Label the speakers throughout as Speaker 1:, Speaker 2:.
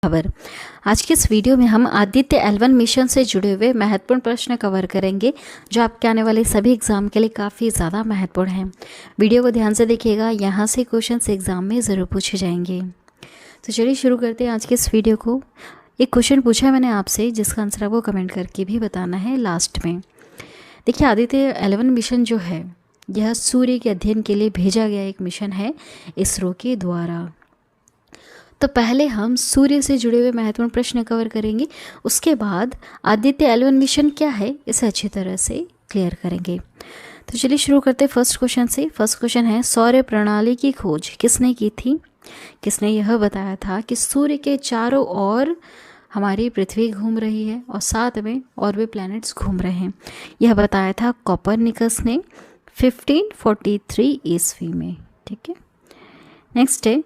Speaker 1: खबर। आज की इस वीडियो में हम आदित्य L1 मिशन से जुड़े हुए महत्वपूर्ण प्रश्न कवर करेंगे जो आपके आने वाले सभी एग्जाम के लिए काफ़ी ज़्यादा महत्वपूर्ण हैं। वीडियो को ध्यान से देखिएगा, यहाँ से क्वेश्चन एग्जाम में ज़रूर पूछे जाएंगे। तो चलिए शुरू करते हैं आज के इस वीडियो को। एक क्वेश्चन पूछा है मैंने आपसे, जिसका आंसर आपको कमेंट करके भी बताना है लास्ट में। देखिए, आदित्य L1 मिशन जो है यह सूर्य के अध्ययन के लिए भेजा गया एक मिशन है इसरो के द्वारा। तो पहले हम सूर्य से जुड़े हुए महत्वपूर्ण प्रश्न कवर करेंगे, उसके बाद आदित्य L1 मिशन क्या है इसे अच्छी तरह से क्लियर करेंगे। तो चलिए शुरू करते हैं फर्स्ट क्वेश्चन से। फर्स्ट क्वेश्चन है, सौर प्रणाली की खोज किसने की थी? किसने यह बताया था कि सूर्य के चारों ओर हमारी पृथ्वी घूम रही है और साथ में और भी प्लैनेट्स घूम रहे हैं? यह बताया था कोपरनिकस ने 1543 ईस्वी में। ठीक है, नेक्स्ट है,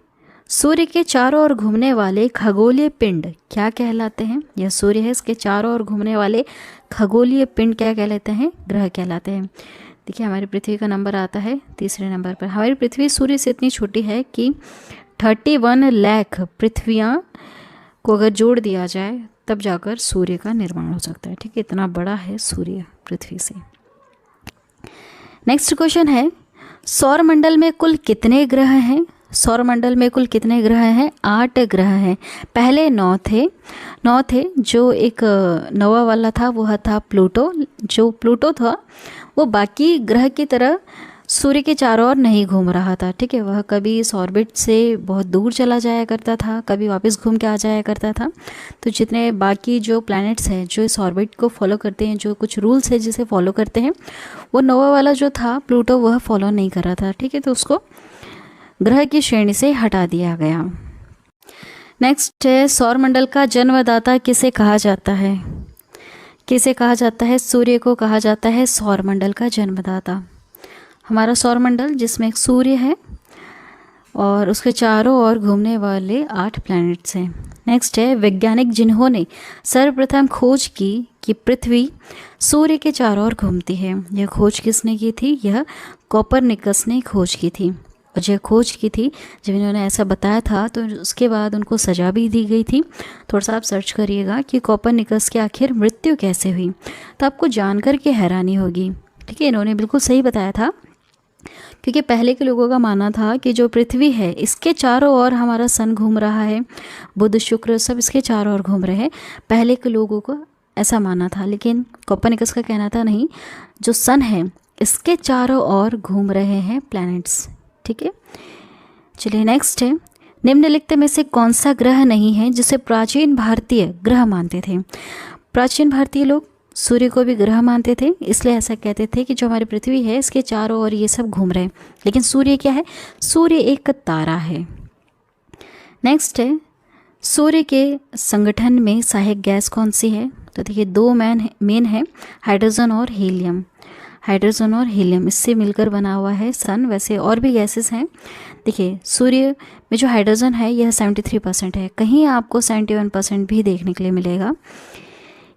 Speaker 1: सूर्य के चारों ओर घूमने वाले खगोलीय पिंड क्या कहलाते हैं? यह सूर्य है, इसके चारों ओर घूमने वाले खगोलीय पिंड क्या कहलाते हैं? ग्रह कहलाते हैं। देखिए, हमारी पृथ्वी का नंबर आता है तीसरे नंबर पर। हमारी पृथ्वी सूर्य से इतनी छोटी है कि 31 लाख पृथ्वियाँ को अगर जोड़ दिया जाए तब जाकर सूर्य का निर्माण हो सकता है। ठीक है, इतना बड़ा है सूर्य पृथ्वी से। नेक्स्ट क्वेश्चन है, सौरमंडल में कुल कितने ग्रह हैं? सौरमंडल में कुल कितने ग्रह हैं? 8 ग्रह हैं। पहले 9 थे। जो एक नवा वाला था वह था प्लूटो। जो प्लूटो था वो बाकी ग्रह की तरह सूर्य के चारों ओर नहीं घूम रहा था। ठीक है, वह कभी इस ऑर्बिट से बहुत दूर चला जाया करता था, कभी वापस घूम के आ जाया करता था। तो जितने बाकी जो प्लैनेट्स हैं जो इस ऑर्बिट को फॉलो करते हैं, जो कुछ रूल्स है जिसे फॉलो करते हैं, वो नोवा वाला जो था प्लूटो वह फॉलो नहीं कर रहा था। ठीक है, तो उसको ग्रह की श्रेणी से हटा दिया गया। नेक्स्ट है, सौरमंडल का जन्मदाता किसे कहा जाता है? किसे कहा जाता है? सूर्य को कहा जाता है सौरमंडल का जन्मदाता। हमारा सौरमंडल जिसमें एक सूर्य है और उसके चारों ओर घूमने वाले 8 प्लैनेट्स हैं। नेक्स्ट है, वैज्ञानिक जिन्होंने सर्वप्रथम खोज की कि पृथ्वी सूर्य के चारों ओर घूमती है, यह खोज किसने की थी? यह कोपरनिकस ने खोज की थी। और जो खोज की थी, जब इन्होंने ऐसा बताया था तो उसके बाद उनको सज़ा भी दी गई थी। थोड़ा सा आप सर्च करिएगा कि कोपरनिकस की आखिर मृत्यु कैसे हुई, तो आपको जानकर के हैरानी होगी। ठीक है, इन्होंने बिल्कुल सही बताया था, क्योंकि पहले के लोगों का मानना था कि जो पृथ्वी है इसके चारों ओर हमारा सन घूम रहा है, बुध शुक्र सब इसके चारों ओर घूम रहे हैं। पहले के लोगों को ऐसा मानना था, लेकिन कोपरनिकस का कहना था नहीं, जो सन है इसके चारों ओर घूम रहे हैं प्लैनेट्स। ठीक है, चलिए नेक्स्ट है, निम्नलिखित में से कौन सा ग्रह नहीं है जिसे प्राचीन भारतीय ग्रह मानते थे? प्राचीन भारतीय लोग सूर्य को भी ग्रह मानते थे, इसलिए ऐसा कहते थे कि जो हमारी पृथ्वी है इसके चारों ओर ये सब घूम रहे हैं, लेकिन सूर्य क्या है? सूर्य एक तारा है। नेक्स्ट है, सूर्य के संगठन में सहायक गैस कौन सी है? तो देखिए, 2 मेन है, हाइड्रोजन और हीलियम। हाइड्रोजन और हीलियम इससे मिलकर बना हुआ है सन। वैसे और भी गैसेस हैं। देखिए, सूर्य में जो हाइड्रोजन है यह 73% है, कहीं आपको 71% भी देखने के लिए मिलेगा।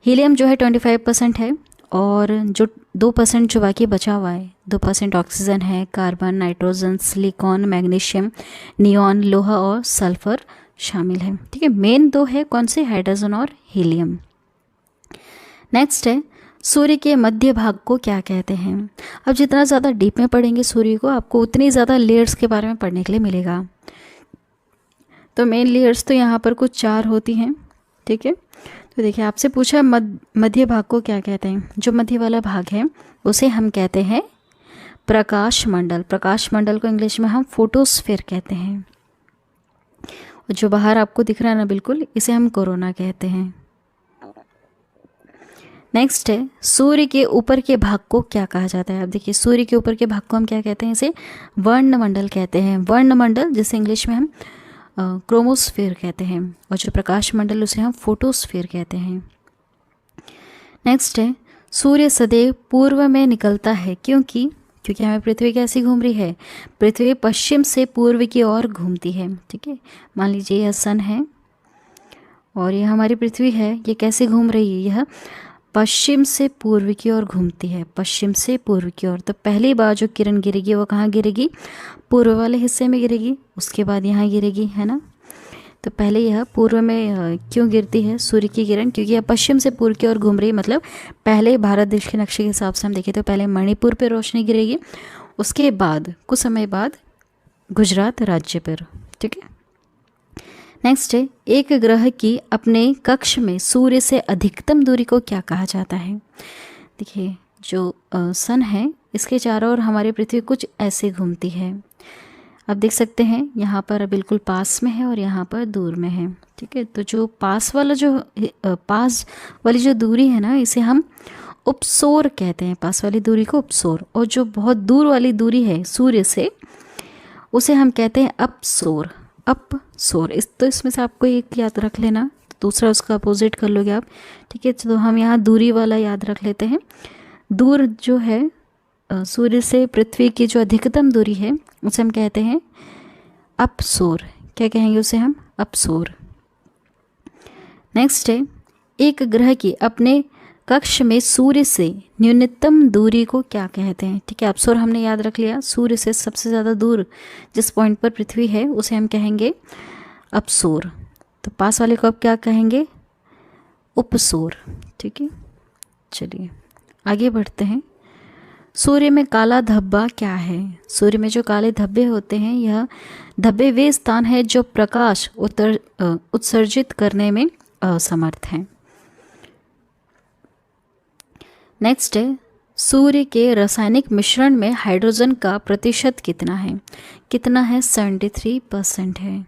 Speaker 1: हीलियम जो है 25% है, और जो 2% जो बाकी बचा हुआ है, 2% ऑक्सीजन है, carbon, nitrogen, silicon, magnesium, neon, लोहा और सल्फर शामिल है। ठीक है, मेन 2 है कौन से? हाइड्रोजन और हीलियम। नेक्स्ट है, सूर्य के मध्य भाग को क्या कहते हैं? अब जितना ज़्यादा डीप में पढ़ेंगे सूर्य को, आपको उतनी ज़्यादा लेयर्स के बारे में पढ़ने के लिए मिलेगा। तो मेन लेयर्स तो यहाँ पर कुछ 4 होती हैं। ठीक है, तो देखिए, आपसे पूछा मध्य भाग को क्या कहते हैं? जो मध्य वाला भाग है उसे हम कहते हैं प्रकाश मंडल। प्रकाश मंडल को इंग्लिश में हम फोटोस्फीयर कहते हैं। और जो बाहर आपको दिख रहा है ना बिल्कुल, इसे हम कोरोना कहते हैं। नेक्स्ट है, सूर्य के ऊपर के भाग को क्या कहा जाता है? अब देखिए, सूर्य के ऊपर के भाग को हम क्या कहते हैं? इसे वर्णमंडल कहते हैं। वर्णमंडल जिसे इंग्लिश में हम क्रोमोस्फीयर कहते हैं, और जो प्रकाश मंडल उसे हम फोटोस्फीयर कहते हैं। नेक्स्ट है, सूर्य सदैव पूर्व में निकलता है क्योंकि हमें पृथ्वी कैसी घूम रही है? पृथ्वी पश्चिम से पूर्व की ओर घूमती है। ठीक है, मान लीजिए यह सन है और यह हमारी पृथ्वी है, ये कैसे घूम रही है? यह पश्चिम से पूर्व की ओर घूमती है, पश्चिम से पूर्व की ओर। तो पहली बार जो किरण गिरेगी वो कहाँ गिरेगी? पूर्व वाले हिस्से में गिरेगी, उसके बाद यहाँ गिरेगी, है ना। तो पहले यह पूर्व में क्यों गिरती है सूर्य की किरण, क्योंकि यह पश्चिम से पूर्व की ओर घूम रही है। मतलब पहले भारत देश के नक्शे के हिसाब से हम देखें तो पहले मणिपुर पर रोशनी गिरेगी, उसके बाद कुछ समय बाद गुजरात राज्य पर। ठीक है, नेक्स्ट है, एक ग्रह की अपने कक्ष में सूर्य से अधिकतम दूरी को क्या कहा जाता है। देखिए जो सन है इसके चारों ओर हमारी पृथ्वी कुछ ऐसे घूमती है। आप देख सकते हैं यहाँ पर बिल्कुल पास में है और यहाँ पर दूर में है। ठीक है, तो जो पास वाली जो दूरी है ना, इसे हम उपसोर कहते हैं। पास वाली दूरी को उपसोर, और जो बहुत दूर वाली दूरी है सूर्य से उसे हम कहते हैं अपसोर। अपसोर तो इसमें से आपको एक याद रख लेना, तो दूसरा उसका अपोजिट कर लोगे आप। ठीक है, तो हम यहाँ दूरी वाला याद रख लेते हैं। दूर जो है सूर्य से पृथ्वी की जो अधिकतम दूरी है उसे हम कहते हैं अपसोर। क्या कहेंगे उसे हम? अपसोर। नेक्स्ट है, एक ग्रह की अपने कक्ष में सूर्य से न्यूनतम दूरी को क्या कहते हैं। ठीक है, अपसोर हमने याद रख लिया। सूर्य से सबसे ज़्यादा दूर जिस पॉइंट पर पृथ्वी है उसे हम कहेंगे अपसोर। तो पास वाले को अब क्या कहेंगे? उपसोर। ठीक है, चलिए आगे बढ़ते हैं। सूर्य में काला धब्बा क्या है? सूर्य में जो काले धब्बे होते हैं, यह धब्बे वे स्थान है जो प्रकाश उत्सर्जित करने में असमर्थ हैं। नेक्स्ट है, सूर्य के रासायनिक मिश्रण में हाइड्रोजन का प्रतिशत कितना है? कितना है? 73% है।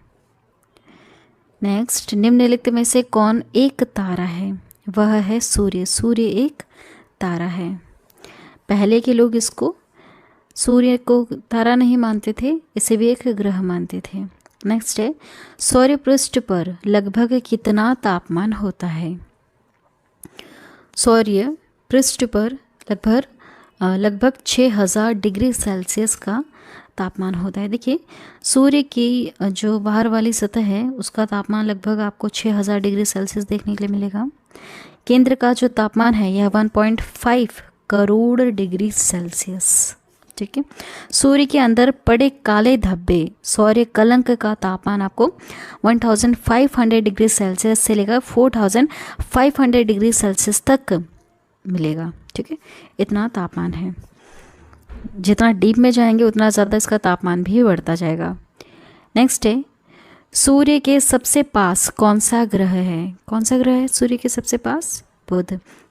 Speaker 1: नेक्स्ट, निम्नलिखित में से कौन एक तारा है? वह है सूर्य। सूर्य एक तारा है। पहले के लोग इसको सूर्य को तारा नहीं मानते थे, इसे भी एक ग्रह मानते थे। नेक्स्ट है, सौर पृष्ठ पर लगभग कितना तापमान होता है? सौर पृष्ठ पर लगभग 6000 डिग्री सेल्सियस का तापमान होता है। देखिए सूर्य की जो बाहर वाली सतह है उसका तापमान लगभग आपको 6000 डिग्री सेल्सियस देखने के लिए मिलेगा। केंद्र का जो तापमान है यह 1.5 करोड़ डिग्री सेल्सियस। ठीक है, सूर्य के अंदर पड़े काले धब्बे सौर कलंक का तापमान आपको 1500 डिग्री सेल्सियस से लेकर 4500 डिग्री सेल्सियस तक मिलेगा। ठीक है, इतना तापमान है। जितना डीप में जाएंगे उतना ज़्यादा इसका तापमान भी बढ़ता जाएगा। नेक्स्ट है, सूर्य के सबसे पास कौन सा ग्रह है? कौन सा ग्रह है सूर्य के सबसे पास?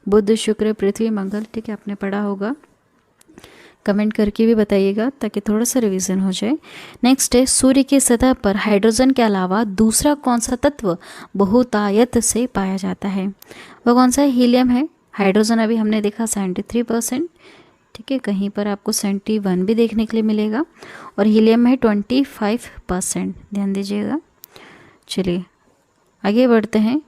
Speaker 1: बुध, शुक्र, पृथ्वी, मंगल। ठीक है, आपने पढ़ा होगा, कमेंट करके भी बताइएगा ताकि थोड़ा सा रिवीजन हो जाए। नेक्स्ट है, सूर्य की सतह पर हाइड्रोजन के अलावा दूसरा कौन सा तत्व बहुतायत से पाया जाता है? वह कौन सा है? हीलियम है। हाइड्रोजन अभी हमने देखा 73%। ठीक है, कहीं पर आपको 71 भी देखने के लिए मिलेगा, और हीलियम है 25%। ध्यान दीजिएगा। चलिए आगे बढ़ते हैं।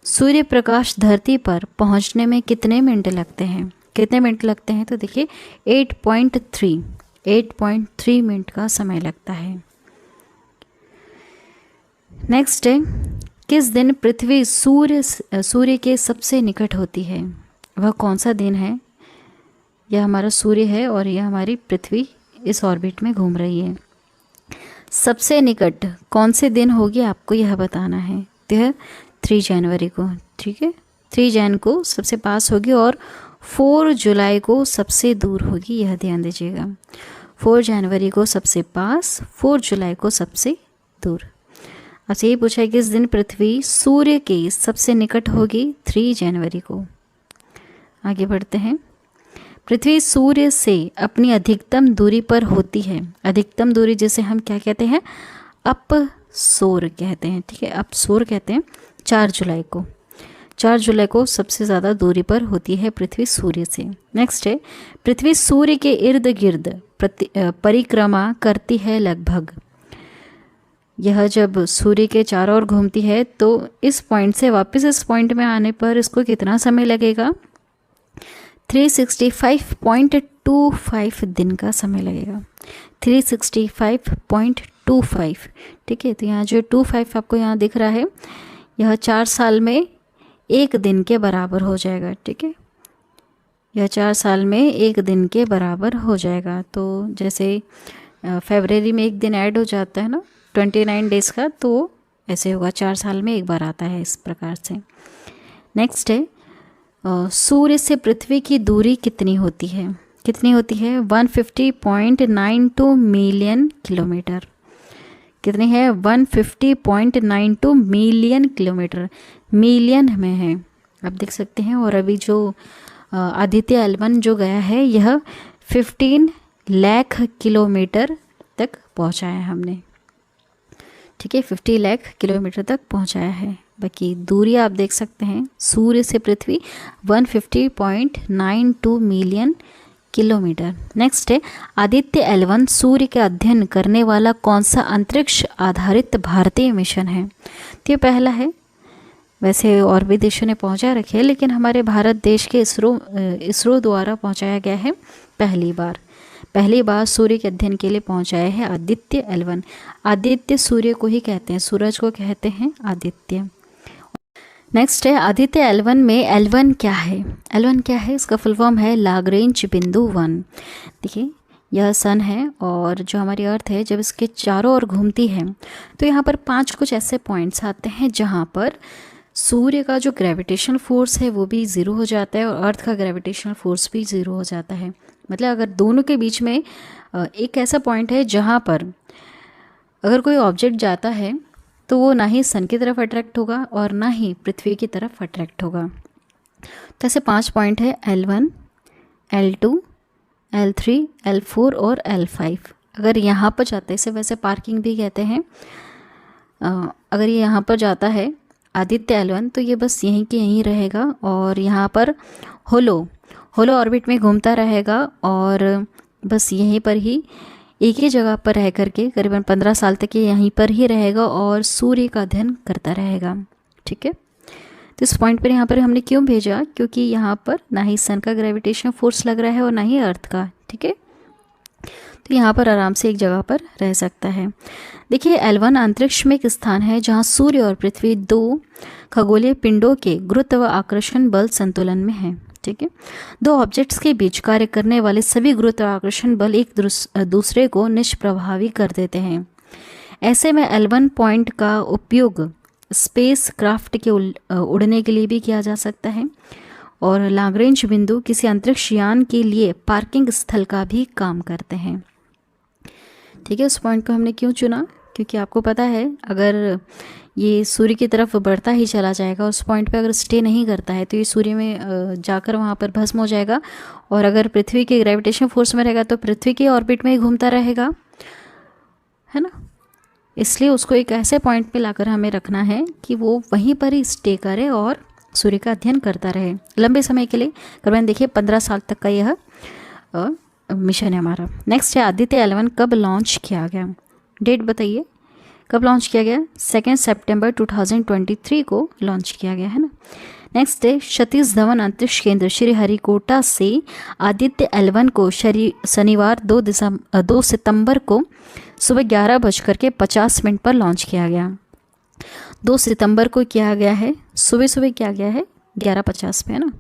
Speaker 1: सूर्य प्रकाश धरती पर पहुंचने में कितने मिनट लगते हैं? कितने मिनट लगते हैं? तो देखिए 8.3 मिनट का समय लगता है। नेक्स्ट है, किस दिन पृथ्वी सूर्य के सबसे निकट होती है? वह कौन सा दिन है? यह हमारा सूर्य है और यह हमारी पृथ्वी इस ऑर्बिट में घूम रही है। सबसे निकट कौन से दिन होगी आपको यह बताना है। तो यह 3 जनवरी को। ठीक है, 3 जन को सबसे पास होगी और 4 जुलाई को सबसे दूर होगी। यह ध्यान दीजिएगा, 4 जनवरी को सबसे पास, 4 जुलाई को सबसे दूर। आपसे यही पूछा है कि इस दिन पृथ्वी सूर्य के सबसे निकट होगी 3 जनवरी को। आगे बढ़ते हैं। पृथ्वी सूर्य से अपनी अधिकतम दूरी पर होती है। अधिकतम दूरी जिसे हम क्या कहते हैं? अपसोर कहते हैं। ठीक है, अपसोर कहते हैं। 4 जुलाई को सबसे ज़्यादा दूरी पर होती है पृथ्वी सूर्य से। नेक्स्ट है, पृथ्वी सूर्य के इर्द गिर्द परिक्रमा करती है लगभग। यह जब सूर्य के चारों ओर घूमती है तो इस पॉइंट से वापस इस पॉइंट में आने पर इसको कितना समय लगेगा? 365.25 दिन का समय लगेगा। 365.25। ठीक है, तो यहाँ जो 25 आपको यहाँ दिख रहा है, यह 4 साल में 1 दिन के बराबर हो जाएगा। ठीक है, यह 4 साल में 1 दिन के बराबर हो जाएगा। तो जैसे फरवरी में 1 दिन ऐड हो जाता है ना 29 डेज़ का, तो ऐसे होगा, 4 साल में एक बार आता है इस प्रकार से। नेक्स्ट है सूर्य से पृथ्वी की दूरी कितनी होती है? कितनी होती है? 150.92 मिलियन किलोमीटर। कितनी है? 150.92 मिलियन किलोमीटर, मिलियन में है, आप देख सकते हैं। और अभी जो आदित्य L1 जो गया है यह 15 लाख किलोमीटर तक पहुंचाया है हमने, ठीक है, 50 लाख किलोमीटर तक पहुंचाया है। बाकी दूरी आप देख सकते हैं, सूर्य से पृथ्वी 150.92 मिलियन किलोमीटर। नेक्स्ट है आदित्य L1 सूर्य का अध्ययन करने वाला कौन सा अंतरिक्ष आधारित भारतीय मिशन है? तो ये पहला है, वैसे और भी देशों ने पहुंचा रखे हैं, लेकिन हमारे भारत देश के इसरो द्वारा पहुंचाया गया है पहली बार सूर्य के अध्ययन के लिए पहुंचाया है आदित्य L1। आदित्य सूर्य को ही कहते हैं, सूरज को कहते हैं आदित्य। नेक्स्ट है आदित्य L1 में L1 क्या है? L1 क्या है? इसका फुल फॉर्म है लाग्रेंज बिंदु 1। देखिए यह सन है और जो हमारी अर्थ है जब इसके चारों ओर घूमती है तो यहाँ पर 5 कुछ ऐसे पॉइंट्स आते हैं जहाँ पर सूर्य का जो ग्रेविटेशनल फोर्स है वो भी ज़ीरो हो जाता है और अर्थ का ग्रेविटेशनल फोर्स भी ज़ीरो हो जाता है। मतलब अगर दोनों के बीच में एक ऐसा पॉइंट है जहाँ पर अगर कोई ऑब्जेक्ट जाता है तो वो ना ही सन की तरफ अट्रैक्ट होगा और ना ही पृथ्वी की तरफ अट्रैक्ट होगा। तो ऐसे 5 पॉइंट है L1, L2, L3, L4 और L5। अगर यहाँ पर जाता है, इसे वैसे पार्किंग भी कहते हैं, अगर ये यहाँ पर जाता है आदित्य L1 तो ये बस यहीं के यहीं रहेगा और यहाँ पर होलो ऑर्बिट में घूमता रहेगा और बस यहीं पर ही एक ही जगह पर रह करके करीबन 15 साल तक ये यहीं पर ही रहेगा और सूर्य का अध्ययन करता रहेगा, ठीक है। तो इस पॉइंट पर यहाँ पर हमने क्यों भेजा? क्योंकि यहाँ पर ना ही सन का ग्रेविटेशन फोर्स लग रहा है और ना ही अर्थ का, ठीक है। तो यहाँ पर आराम से एक जगह पर रह सकता है। देखिए L1 अंतरिक्ष में एक स्थान है जहाँ सूर्य और पृथ्वी 2 खगोलीय पिंडों के गुरुत्व व आकर्षण बल संतुलन में है, ठीक है। 2 ऑब्जेक्ट्स के बीच कार्य करने वाले सभी गुरुत्वाकर्षण बल एक दूसरे को निष्प्रभावी कर देते हैं। ऐसे में L1 पॉइंट का उपयोग स्पेस क्राफ्ट के उड़ने के लिए भी किया जा सकता है और लाग्रेंज बिंदु किसी अंतरिक्ष यान के लिए पार्किंग स्थल का भी काम करते हैं, ठीक है। उस पॉइंट को हमने क्यों चुना? क्योंकि आपको पता है अगर ये सूर्य की तरफ बढ़ता ही चला जाएगा, उस पॉइंट पे अगर स्टे नहीं करता है तो ये सूर्य में जाकर वहाँ पर भस्म हो जाएगा और अगर पृथ्वी के ग्रेविटेशन फोर्स में रहेगा तो पृथ्वी के ऑर्बिट में ही घूमता रहेगा, है ना। इसलिए उसको एक ऐसे पॉइंट पे लाकर हमें रखना है कि वो वहीं पर ही स्टे करे और सूर्य का अध्ययन करता रहे लंबे समय के लिए। करीबन देखिए 15 साल तक का यह मिशन है हमारा। नेक्स्ट है आदित्य L1 कब लॉन्च किया गया? डेट बताइए कब लॉन्च किया गया? 2 सितंबर 2023 को लॉन्च किया गया, है ना। नेक्स्ट है सतीश धवन अंतरिक्ष केंद्र श्रीहरिकोटा से आदित्य L1 को शनिवार 2 सितंबर को सुबह 11:50 पर लॉन्च किया गया। 2 सितंबर को किया गया है, सुबह किया गया है 11:50 पे, है ना।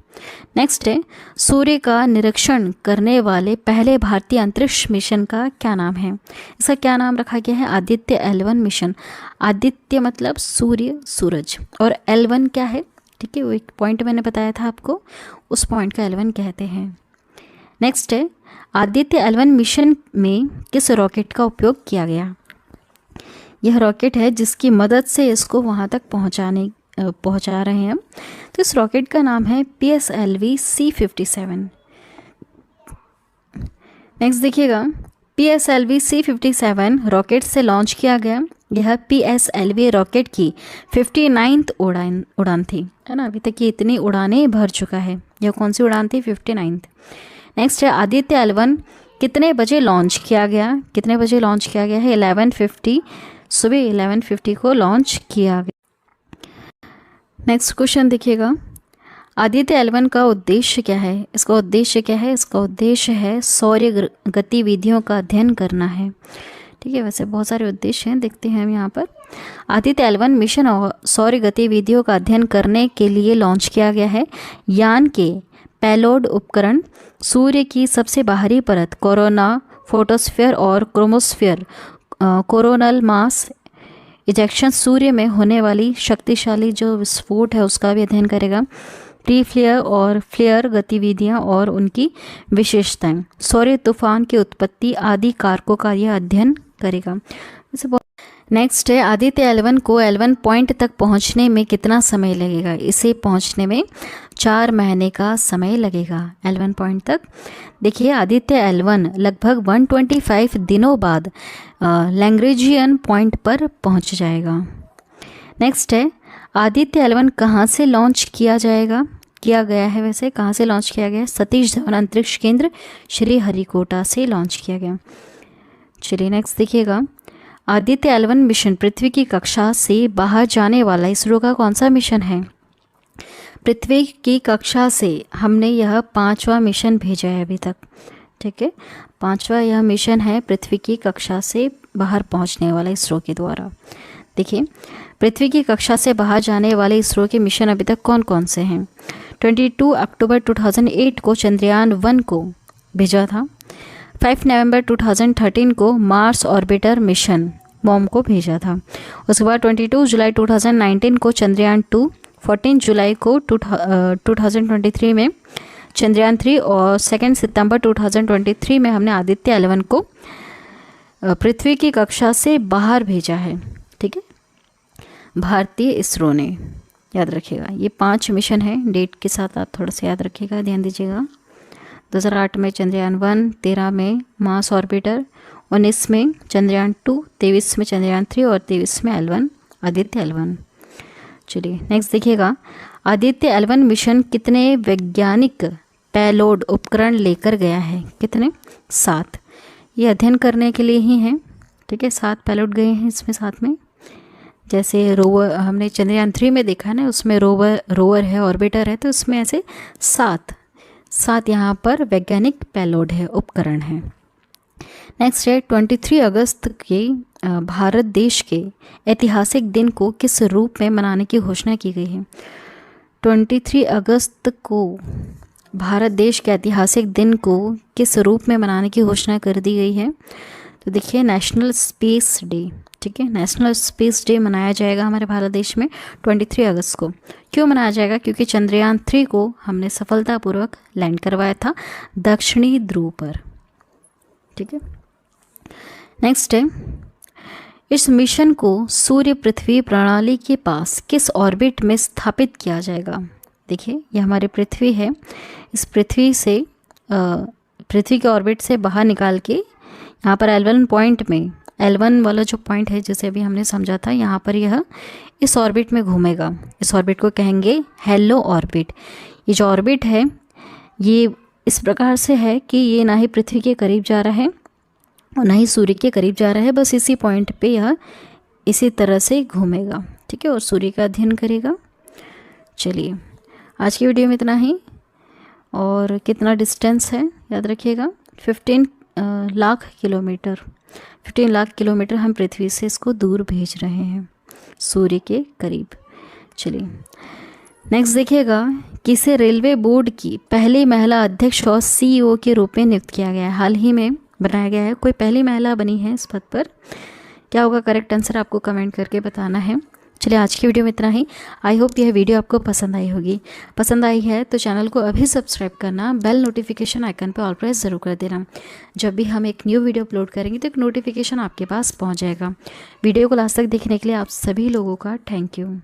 Speaker 1: नेक्स्ट है सूर्य का निरीक्षण करने वाले पहले भारतीय अंतरिक्ष मिशन का क्या नाम है? इसका क्या नाम रखा गया है? Aditya L1 mission. आदित्य मतलब सूर्य, सूरज, और L1 क्या है, ठीक है, वो एक पॉइंट मैंने बताया था आपको, उस पॉइंट का L1 कहते हैं। नेक्स्ट है आदित्य L1 मिशन में किस रॉकेट का उपयोग किया गया? यह रॉकेट है जिसकी मदद से इसको वहाँ तक पहुँचा रहे हैं हम। तो इस रॉकेट का नाम है PSLV C57। नेक्स्ट देखिएगा PSLV C57 रॉकेट से लॉन्च किया गया। यह PSLV रॉकेट की 59th उड़ान थी, है ना। अभी तक ये इतनी उड़ानें भर चुका है। यह कौन सी उड़ान थी? 59th। नेक्स्ट है आदित्य L1 कितने बजे लॉन्च किया गया? कितने बजे लॉन्च किया गया है? 11:50, सुबह 11:50 को लॉन्च किया गया। नेक्स्ट क्वेश्चन देखिएगा आदित्य L1 का उद्देश्य क्या है? इसका उद्देश्य क्या है? इसका उद्देश्य है सौर्य गतिविधियों का अध्ययन करना है, ठीक है। वैसे बहुत सारे उद्देश्य हैं, देखते हैं हम यहाँ पर। आदित्य L1 मिशन और सौर्य गतिविधियों का अध्ययन करने के लिए लॉन्च किया गया है। यान के पेलोड उपकरण सूर्य की सबसे बाहरी परत कोरोना, फोटोस्फीयर और क्रोमोस्फीयर कोरोनल मास इजेक्शन सूर्य में होने वाली शक्तिशाली जो विस्फोट है उसका भी अध्ययन करेगा। प्री फ्लेयर और फ्लेयर गतिविधियां और उनकी विशेषताएं, सौर तूफान की उत्पत्ति आदि कारकों का यह अध्ययन करेगा। नेक्स्ट है आदित्य L1 को L1 पॉइंट तक पहुंचने में कितना समय लगेगा। इसे पहुंचने में 4 महीने का समय लगेगा L1 पॉइंट तक। देखिए आदित्य L1 लगभग 125 दिनों बाद लैग्रेंजियन पॉइंट पर पहुंच जाएगा। नेक्स्ट है आदित्य L1 कहाँ से लॉन्च किया गया है, वैसे कहाँ से लॉन्च किया गया है? सतीश धवन अंतरिक्ष केंद्र श्रीहरिकोटा से लॉन्च किया गया। चलिए नेक्स्ट देखिएगा, आदित्य L1 मिशन पृथ्वी की कक्षा से बाहर जाने वाला इसरो का कौन सा मिशन है? पृथ्वी की कक्षा से हमने यह 5वां मिशन भेजा है अभी तक, ठीक है। 5वां यह मिशन है पृथ्वी की कक्षा से बाहर पहुंचने वाला इसरो के द्वारा। देखिए पृथ्वी की कक्षा से बाहर जाने वाले इसरो के मिशन अभी तक कौन कौन से हैं? 22 अक्टूबर 2008 को चंद्रयान 1 को भेजा था। 5 नवंबर 2013 को मार्स ऑर्बिटर मिशन मॉम को भेजा था। उसके बाद 22 जुलाई 2019 को चंद्रयान 2, 14 जुलाई को 2023 में चंद्रयान 3 और 2 सितंबर 2023 में हमने आदित्य L1 को पृथ्वी की कक्षा से बाहर भेजा है, ठीक है, भारतीय इसरो ने। याद रखिएगा ये 5 मिशन है, डेट के साथ आप थोड़ा सा याद रखिएगा, ध्यान दीजिएगा। 2008 में चंद्रयान 1, 13 में मार्स ऑर्बिटर, 19 में चंद्रयान 2, 23 में चंद्रयान 3 और 23 में L1 आदित्य L1। चलिए नेक्स्ट देखिएगा, आदित्य L1 मिशन कितने वैज्ञानिक पेलोड उपकरण लेकर गया है? कितने? 7। ये अध्ययन करने के लिए ही हैं, ठीक है। 7 पेलोड गए हैं इसमें साथ में। जैसे रोवर हमने चंद्रयान 3 में देखा है ना, उसमें रोवर है, ऑर्बिटर है, तो उसमें ऐसे 7 यहाँ पर वैज्ञानिक पेलोड है, उपकरण हैं। नेक्स्ट है 23 अगस्त के भारत देश के ऐतिहासिक दिन को किस रूप में मनाने की घोषणा की गई है? 23 अगस्त को भारत देश के ऐतिहासिक दिन को किस रूप में मनाने की घोषणा कर दी गई है? तो देखिए नेशनल स्पेस डे, ठीक है, नेशनल स्पेस डे मनाया जाएगा हमारे भारत देश में 23 अगस्त को। क्यों मनाया जाएगा? क्योंकि चंद्रयान 3 को हमने सफलतापूर्वक लैंड करवाया था दक्षिणी ध्रुव पर, ठीक है। नेक्स्ट है, इस मिशन को सूर्य पृथ्वी प्रणाली के पास किस ऑर्बिट में स्थापित किया जाएगा? देखिए ये हमारी पृथ्वी है, इस पृथ्वी से पृथ्वी के ऑर्बिट से बाहर निकाल के यहाँ पर L1 पॉइंट में, L1 वाला जो पॉइंट है जिसे अभी हमने समझा था, यहाँ पर यह इस ऑर्बिट में घूमेगा। इस ऑर्बिट को कहेंगे हेलो ऑर्बिट। ये जो ऑर्बिट है ये इस प्रकार से है कि ये ना ही पृथ्वी के करीब जा रहा है और ना ही सूर्य के करीब जा रहा है, बस इसी पॉइंट पे यह इसी तरह से घूमेगा, ठीक है, और सूर्य का अध्ययन करेगा। चलिए आज की वीडियो में इतना ही। और कितना डिस्टेंस है याद रखिएगा, 15 लाख किलोमीटर, 15 लाख किलोमीटर हम पृथ्वी से इसको दूर भेज रहे हैं, सूर्य के करीब। चलिए नेक्स्ट देखिएगा, किसे रेलवे बोर्ड की पहली महिला अध्यक्ष और CEO के रूप में नियुक्त किया गया है? हाल ही में बनाया गया है, कोई पहली महिला बनी है इस पद पर। क्या होगा करेक्ट आंसर, आपको कमेंट करके बताना है। चलिए आज की वीडियो में इतना ही। आई होप यह वीडियो आपको पसंद आई होगी। पसंद आई है तो चैनल को अभी सब्सक्राइब करना, बेल नोटिफिकेशन आइकन पर ऑल प्रेस ज़रूर कर देना। जब भी हम एक न्यू वीडियो अपलोड करेंगे तो एक नोटिफिकेशन आपके पास पहुंच जाएगा। वीडियो को लास्ट तक देखने के लिए आप सभी लोगों का थैंक यू।